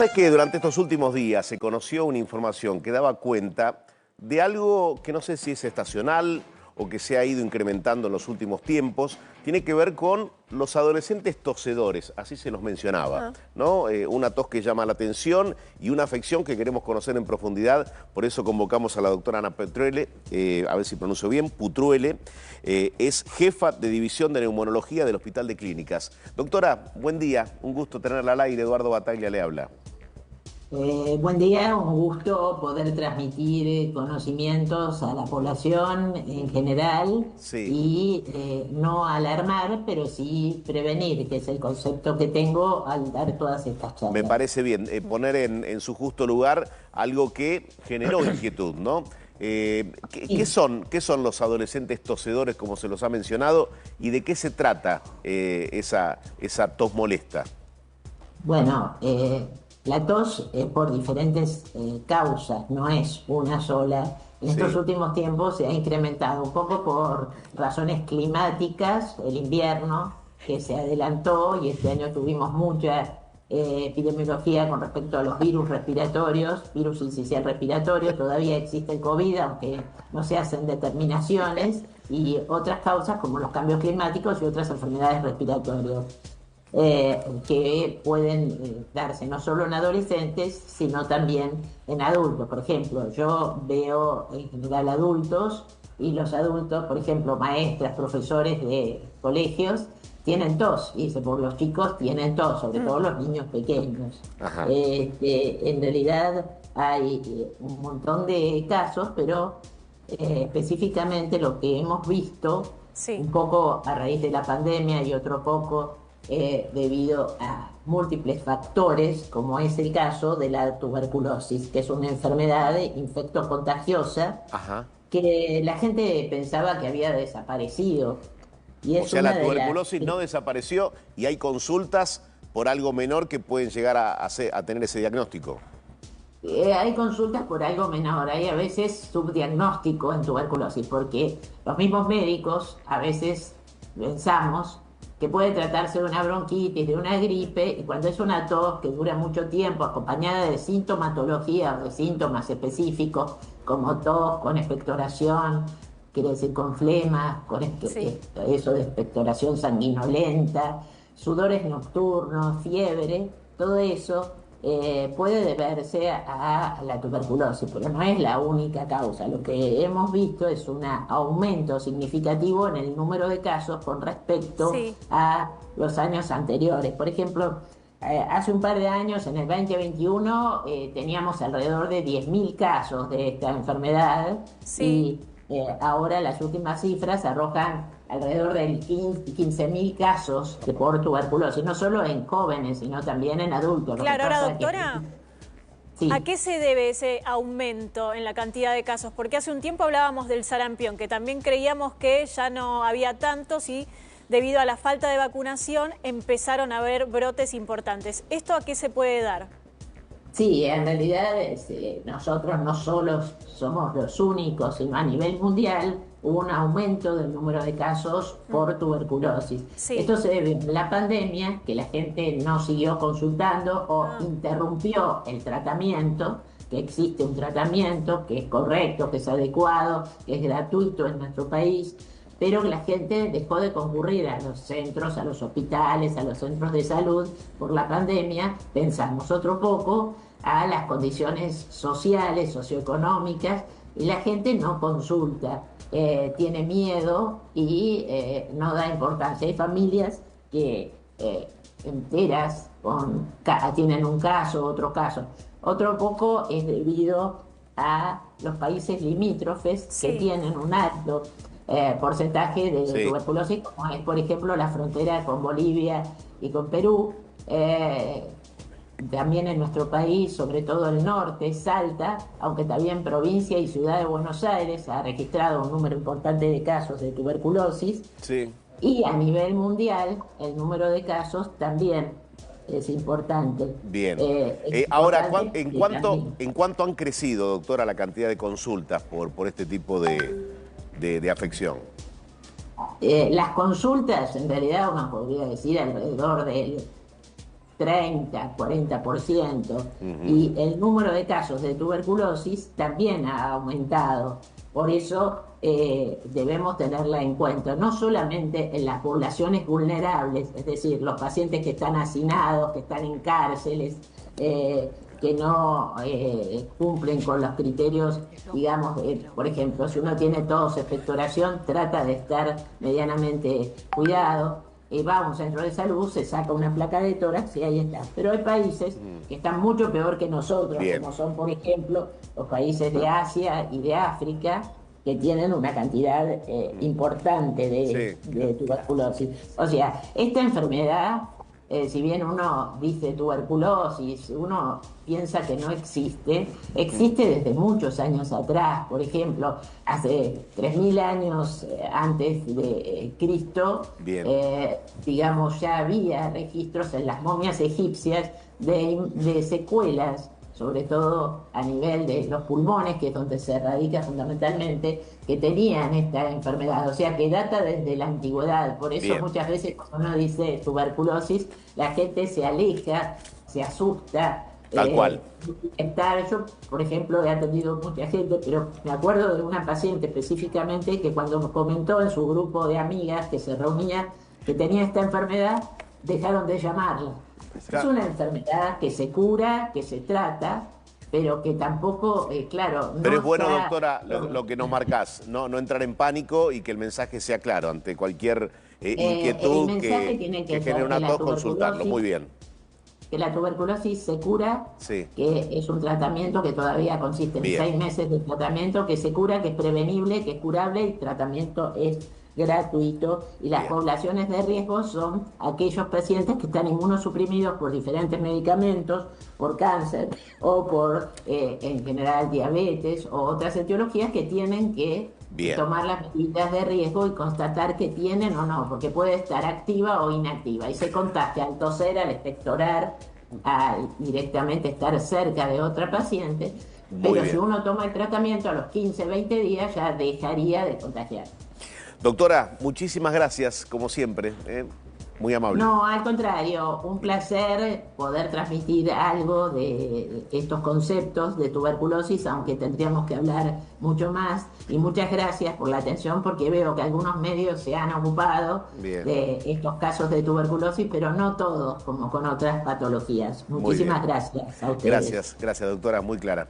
Es que durante estos últimos días se conoció una información que daba cuenta de algo que no sé si es estacional o que se ha ido incrementando en los últimos tiempos. Tiene que ver con los adolescentes tosedores, así se los mencionaba, ¿no? Una tos que llama la atención y una afección que queremos conocer en profundidad. Por eso convocamos a la doctora Ana Petruele, a ver si pronuncio bien, Putruele, es jefa de División de Neumonología del Hospital de Clínicas. Doctora, buen día, un gusto tenerla al aire. Eduardo Bataglia le habla. Buen día, un gusto poder transmitir conocimientos a la población en general Sí. y no alarmar, pero sí prevenir, que es el concepto que tengo al dar todas estas Me charlas. parece bien poner en su justo lugar algo que generó inquietud, ¿no? Sí. ¿Qué son los adolescentes tosedores, como se los ha mencionado, y de qué se trata esa tos molesta? Bueno, la tos es por diferentes causas, no es una sola. En estos Sí. últimos tiempos se ha incrementado un poco por razones climáticas, el invierno que se adelantó y este año tuvimos mucha epidemiología con respecto a los virus respiratorios, virus incisional respiratorio, todavía existe el COVID, aunque no se hacen determinaciones, y otras causas como los cambios climáticos y otras enfermedades respiratorias que pueden darse no solo en adolescentes, sino también en adultos. Por ejemplo, yo veo en general adultos y los adultos, por ejemplo, maestras, profesores de colegios, tienen tos, y dice, por los chicos tienen tos, sobre todo los niños pequeños. Ajá. En realidad hay un montón de casos, pero específicamente lo que hemos visto, Sí. un poco a raíz de la pandemia y otro poco debido a múltiples factores, como es el caso de la tuberculosis, que es una enfermedad infectocontagiosa Ajá. que la gente pensaba que había desaparecido. Y O es sea, la una de las... tuberculosis no desapareció y hay consultas por algo menor que pueden llegar a tener ese diagnóstico. Hay consultas por algo menor, hay a veces subdiagnóstico en tuberculosis, porque los mismos médicos a veces pensamos que puede tratarse de una bronquitis, de una gripe, y cuando es una tos que dura mucho tiempo, acompañada de sintomatología o de síntomas específicos, como tos con expectoración, quiere decir con flema, con Sí. eso de expectoración sanguinolenta, sudores nocturnos, fiebre, todo eso puede deberse a la tuberculosis, pero no es la única causa. Lo que hemos visto es un aumento significativo en el número de casos con respecto Sí. a los años anteriores. Por ejemplo, hace un par de años, en el 2021, teníamos alrededor de 10.000 casos de esta enfermedad Sí. y ahora las últimas cifras arrojan alrededor de 15.000 casos de por tuberculosis, no solo en jóvenes, sino también en adultos. Lo que Claro, ahora pasa es que doctora, ¿a sí, qué se debe ese aumento en la cantidad de casos? Porque hace un tiempo hablábamos del sarampión, que también creíamos que ya no había tantos y debido a la falta de vacunación empezaron a haber brotes importantes. ¿Esto a qué se puede dar? sí, en realidad nosotros no solo somos los únicos, sino a nivel mundial hubo un aumento del número de casos por tuberculosis. Sí. Esto se debe a la pandemia, que la gente no siguió consultando o Ah, interrumpió el tratamiento, que existe un tratamiento que es correcto, que es adecuado, que es gratuito en nuestro país, pero que la gente dejó de concurrir a los centros, a los hospitales, a los centros de salud por la pandemia. Pensamos otro poco a las condiciones sociales, socioeconómicas, y la gente no consulta, tiene miedo y no da importancia. Hay familias que enteras tienen un caso, otro caso. Otro poco es debido a los países limítrofes que sí. tienen un alto porcentaje de Sí. tuberculosis, como es, por ejemplo, la frontera con Bolivia y con Perú. También en nuestro país, sobre todo el norte, Salta, aunque también provincia y ciudad de Buenos Aires ha registrado un número importante de casos de tuberculosis. Sí. Y a nivel mundial, el número de casos también es importante. Bien. Es Ahora, importante porque también ¿en cuánto han crecido, doctora, la cantidad de consultas por este tipo de afección? las consultas, en realidad uno podría decir alrededor del 30, 40%. Y el número de casos de tuberculosis también ha aumentado. Por eso debemos tenerla en cuenta, no solamente en las poblaciones vulnerables, es decir, los pacientes que están hacinados, que están en cárceles, que no cumplen con los criterios, digamos, por ejemplo, si uno tiene tos, expectoración, trata de estar medianamente cuidado. Va a un centro de salud, se saca una placa de tórax y ahí está. Pero hay países que están mucho peor que nosotros, Bien. como son, por ejemplo, los países de Asia y de África, que tienen una cantidad importante de tuberculosis. O sea, esta enfermedad, si bien uno dice tuberculosis, uno piensa que no existe, existe desde muchos años atrás. Por ejemplo, hace 3000 años antes de Cristo, digamos, ya había registros en las momias egipcias de secuelas, sobre todo a nivel de los pulmones, que es donde se radica fundamentalmente, que tenían esta enfermedad, o sea que data desde la antigüedad. Por eso muchas veces cuando uno dice tuberculosis, la gente se aleja, se asusta. Tal cual. Yo, por ejemplo, he atendido mucha gente, pero me acuerdo de una paciente específicamente que cuando comentó en su grupo de amigas que se reunía que tenía esta enfermedad, dejaron de llamarla. Es una enfermedad que se cura, que se trata, pero que tampoco, claro... Pero no es bueno, está... doctora, lo que nos marcás, no entrar en pánico y que el mensaje sea claro ante cualquier inquietud que genere una tos, consultarlo. Muy bien. Que la tuberculosis se cura, que es un tratamiento que todavía consiste en 6 meses de tratamiento, que se cura, que es prevenible, que es curable y el tratamiento es gratuito. Y las poblaciones de riesgo son aquellos pacientes que están inmunosuprimidos por diferentes medicamentos, por cáncer o por, en general, diabetes o otras etiologías que tienen que tomar las medidas de riesgo y constatar que tienen o no, porque puede estar activa o inactiva y se contagia al toser, al expectorar, al directamente estar cerca de otra paciente. Pero si uno toma el tratamiento a los 15, 20 días ya dejaría de contagiar. Doctora, muchísimas gracias, como siempre. Muy amable. No, al contrario, un placer poder transmitir algo de estos conceptos de tuberculosis, aunque tendríamos que hablar mucho más. Y muchas gracias por la atención, porque veo que algunos medios se han ocupado de estos casos de tuberculosis, pero no todos, como con otras patologías. Muchísimas gracias a ustedes. Gracias, doctora, muy clara.